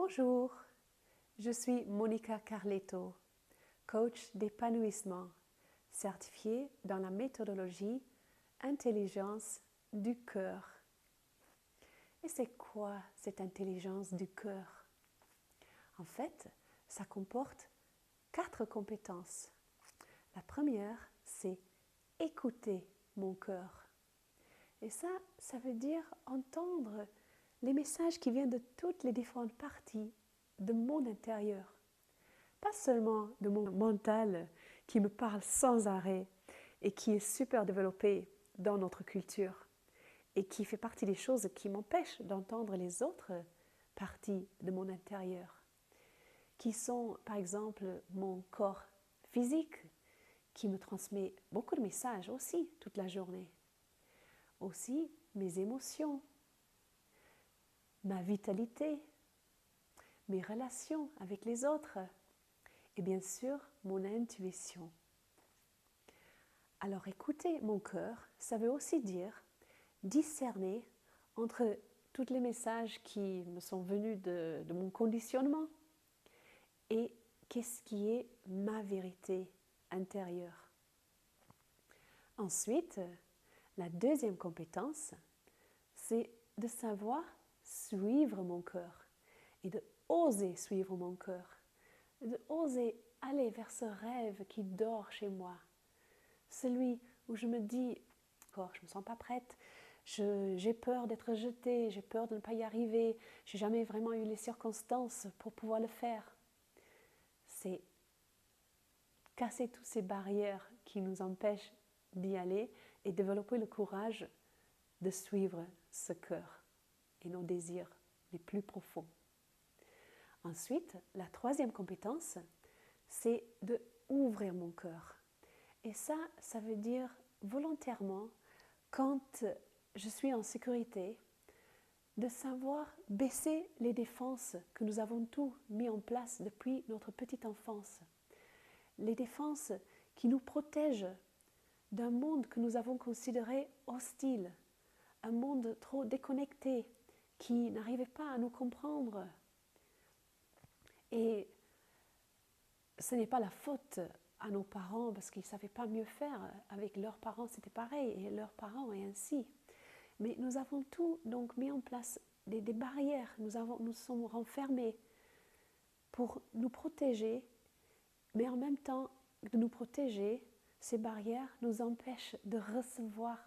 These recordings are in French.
Bonjour, je suis Monica Carletto, coach d'épanouissement, certifiée dans la méthodologie intelligence du cœur. Et c'est quoi cette intelligence du cœur? En fait, ça comporte 4 compétences. La première, c'est écouter mon cœur. Et ça veut dire entendre les messages qui viennent de toutes les différentes parties de mon intérieur. Pas seulement de mon mental qui me parle sans arrêt et qui est super développé dans notre culture et qui fait partie des choses qui m'empêchent d'entendre les autres parties de mon intérieur, qui sont par exemple mon corps physique qui me transmet beaucoup de messages aussi toute la journée. Aussi mes émotions, ma vitalité, mes relations avec les autres et bien sûr mon intuition. Alors écouter mon cœur, ça veut aussi dire discerner entre tous les messages qui me sont venus de mon conditionnement et qu'est-ce qui est ma vérité intérieure. Ensuite, la deuxième compétence, c'est de savoir suivre mon cœur et de oser suivre mon cœur, de oser aller vers ce rêve qui dort chez moi, celui où je me dis « je ne me sens pas prête, j'ai peur d'être jetée, j'ai peur de ne pas y arriver, j'ai jamais vraiment eu les circonstances pour pouvoir le faire ». C'est casser toutes ces barrières qui nous empêchent d'y aller et développer le courage de suivre ce cœur et nos désirs les plus profonds. Ensuite, la troisième compétence, c'est de ouvrir mon cœur. Et ça veut dire volontairement, quand je suis en sécurité, de savoir baisser les défenses que nous avons tous mis en place depuis notre petite enfance. Les défenses qui nous protègent d'un monde que nous avons considéré hostile, un monde trop déconnecté, qui n'arrivait pas à nous comprendre. Et ce n'est pas la faute à nos parents parce qu'ils ne savaient pas mieux faire. Avec leurs parents, c'était pareil, et leurs parents, et ainsi. Mais nous avons tous donc mis en place des barrières, nous sommes renfermés pour nous protéger, mais en même temps de nous protéger, ces barrières nous empêchent de recevoir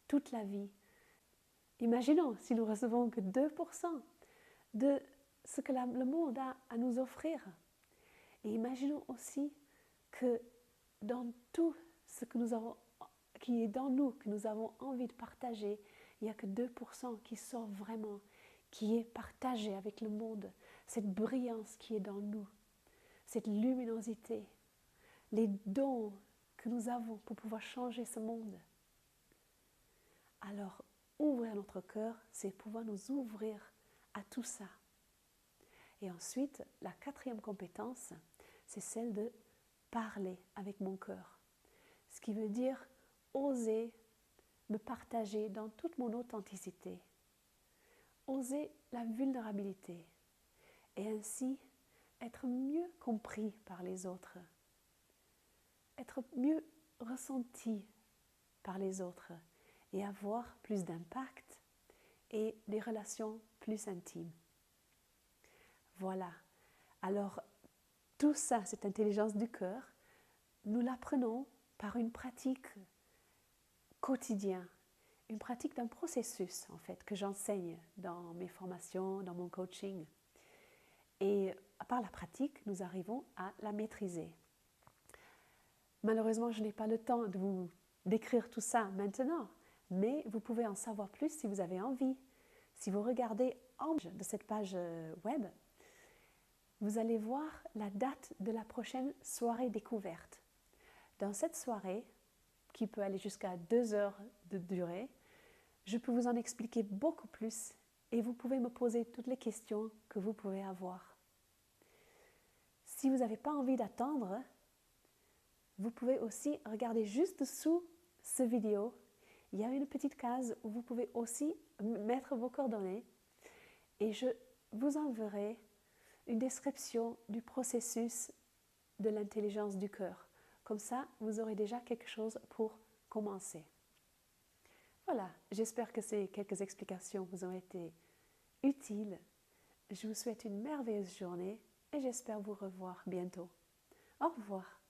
toute la vie. Imaginons si nous recevons que 2% de ce que le monde a à nous offrir. Et imaginons aussi que dans tout ce que qui est dans nous, que nous avons envie de partager, il n'y a que 2% qui sort vraiment, qui est partagé avec le monde. Cette brillance qui est dans nous, cette luminosité, les dons que nous avons pour pouvoir changer ce monde. Alors, ouvrir notre cœur, c'est pouvoir nous ouvrir à tout ça. Et ensuite, la quatrième compétence, c'est celle de parler avec mon cœur. Ce qui veut dire oser me partager dans toute mon authenticité. Oser la vulnérabilité. Et ainsi, être mieux compris par les autres. Être mieux ressenti par les autres. Et avoir plus d'impact et des relations plus intimes. Voilà. Alors, tout ça, cette intelligence du cœur, nous l'apprenons par une pratique quotidienne, une pratique d'un processus en fait que j'enseigne dans mes formations, dans mon coaching. Et par la pratique, nous arrivons à la maîtriser. Malheureusement, je n'ai pas le temps de vous décrire tout ça maintenant, mais vous pouvez en savoir plus si vous avez envie. Si vous regardez en bas de cette page web, vous allez voir la date de la prochaine soirée découverte. Dans cette soirée, qui peut aller jusqu'à 2 heures de durée, je peux vous en expliquer beaucoup plus et vous pouvez me poser toutes les questions que vous pouvez avoir. Si vous n'avez pas envie d'attendre, vous pouvez aussi regarder juste dessous cette vidéo. Il y a une petite case où vous pouvez aussi mettre vos coordonnées et je vous enverrai une description du processus de l'intelligence du cœur. Comme ça, vous aurez déjà quelque chose pour commencer. Voilà, j'espère que ces quelques explications vous ont été utiles. Je vous souhaite une merveilleuse journée et j'espère vous revoir bientôt. Au revoir.